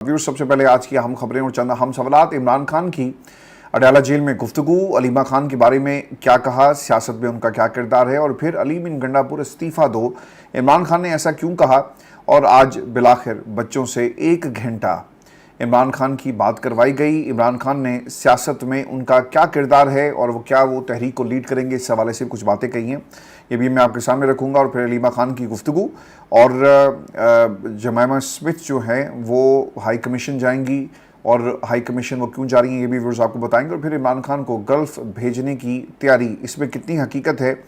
Viewers, सबसे पहले आज की अहम खबरें और चंद अहम सवालात। इमरान खान की अडयाला जेल में गुफ्तगू, अलीमा खान के बारे में क्या कहा, सियासत में उनका क्या किरदार है, और फिर अली बिन गंडापुर इस्तीफ़ा दो, इमरान खान ने ऐसा क्यों कहा, और आज बिलाखिर बच्चों से 1 घंटा इमरान खान की बात करवाई गई। इमरान खान ने सियासत में उनका क्या किरदार है और वो तहरीक को लीड करेंगे, इस हवाले से कुछ बातें कही हैं, ये भी मैं आपके सामने रखूंगा। और फिर अलीमा खान की गुफ्तगू, और जमाइमा स्मिथ जो हैं वो हाई कमीशन जाएंगी, और हाई कमीशन वो क्यों जा रही हैं ये भी व्यूअर्स आपको बताएंगे। और फिर इमरान खान को गल्फ़ भेजने की तैयारी, इसमें कितनी हकीकत है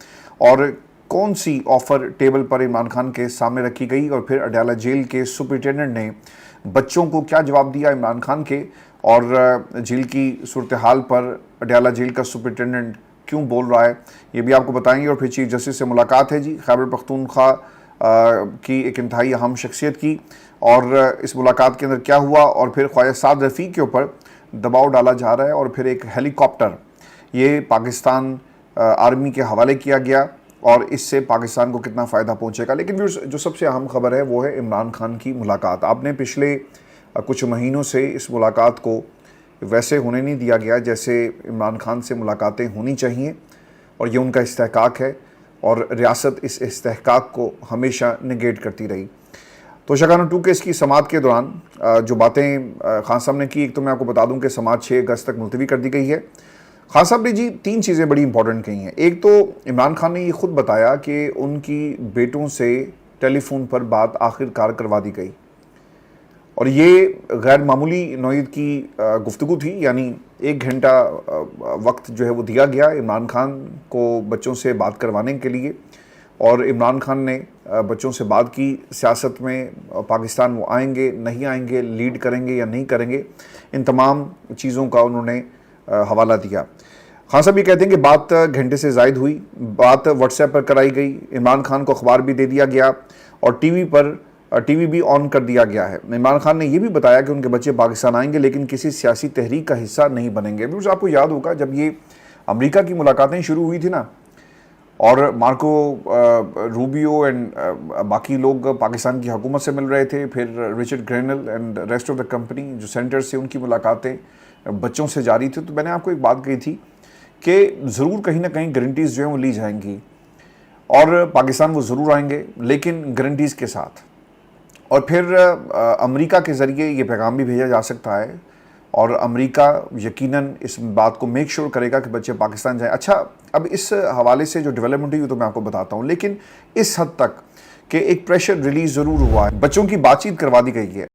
और कौन सी ऑफ़र टेबल पर इमरान खान के सामने रखी गई। और फिर अडयाला जेल के सुपरिटेंडेंट ने बच्चों को क्या जवाब दिया इमरान खान के, और जेल की सूरत हाल पर अडयाला जेल का सुपरिटेंडेंट क्यों बोल रहा है ये भी आपको बताएंगे। और फिर चीफ जस्टिस से मुलाकात है जी, खैबर पख्तूनख्वा की एक इंतहाई अहम शख्सियत की, और इस मुलाकात के अंदर क्या हुआ, और फिर ख्वाजा साद रफ़ीक के ऊपर दबाव डाला जा रहा है, और फिर एक हेलीकॉप्टर ये पाकिस्तान आर्मी के हवाले किया गया, और इससे पाकिस्तान को कितना फ़ायदा पहुंचेगा। लेकिन जो सबसे अहम खबर है वो है इमरान खान की मुलाकात। आपने पिछले कुछ महीनों से इस मुलाकात को वैसे होने नहीं दिया गया जैसे इमरान खान से मुलाकातें होनी चाहिए, और ये उनका इस्तेहकाक है, और रियासत इस इस्तेहकाक को हमेशा निगेट करती रही। तो शकाना 2 केस की समाअत के दौरान जो बातें खान साहब ने की, एक तो मैं आपको बता दूं कि समाअत 6 अगस्त तक मुलतवी कर दी गई है। खान साहब ने जी 3 चीज़ें बड़ी इंपॉर्टेंट कही हैं। एक तो इमरान खान ने ये खुद बताया कि उनकी बेटों से टेलीफोन पर बात आखिरकार करवा दी गई, और ये गैर मामूली नौयत की गुफ्तगू थी, यानी 1 घंटा वक्त जो है वो दिया गया इमरान खान को बच्चों से बात करवाने के लिए, और इमरान खान ने बच्चों से बात की। सियासत में पाकिस्तान वो आएंगे नहीं आएंगे, लीड करेंगे या नहीं करेंगे, इन तमाम चीज़ों का उन्होंने हवाला दिया। खान साहब ये कहते हैं कि बात घंटे से ज़ायद हुई, बात व्हाट्सएप पर कराई गई, इमरान खान को अखबार भी दे दिया गया, और टीवी भी ऑन कर दिया गया है। इमरान खान ने यह भी बताया कि उनके बच्चे पाकिस्तान आएंगे लेकिन किसी सियासी तहरीक का हिस्सा नहीं बनेंगे। व्यूअर्स, आपको याद होगा जब ये अमेरिका की मुलाकातें शुरू हुई थी ना, और मार्को रूबियो एंड बाकी लोग पाकिस्तान की हुकूमत से मिल रहे थे, फिर Richard granal and rest of the company जो सेंटर्स से उनकी मुलाकातें बच्चों से जारी थी। तो मैंने आपको एक बात कही थी कि ज़रूर कहीं ना कहीं गारंटीज़ जो हैं वो ली जाएंगी, और पाकिस्तान वो ज़रूर आएंगे लेकिन गारंटीज़ के साथ। और फिर अमेरिका के ज़रिए ये पैगाम भी भेजा जा सकता है, और अमेरिका यकीनन इस बात को मेक श्योर करेगा कि बच्चे पाकिस्तान जाएं। अच्छा, अब इस हवाले से जो डेवलपमेंट हुई तो मैं आपको बताता हूँ, लेकिन इस हद तक कि एक प्रेशर रिलीज़ ज़रूर हुआ है, बच्चों की बातचीत करवा दी गई है।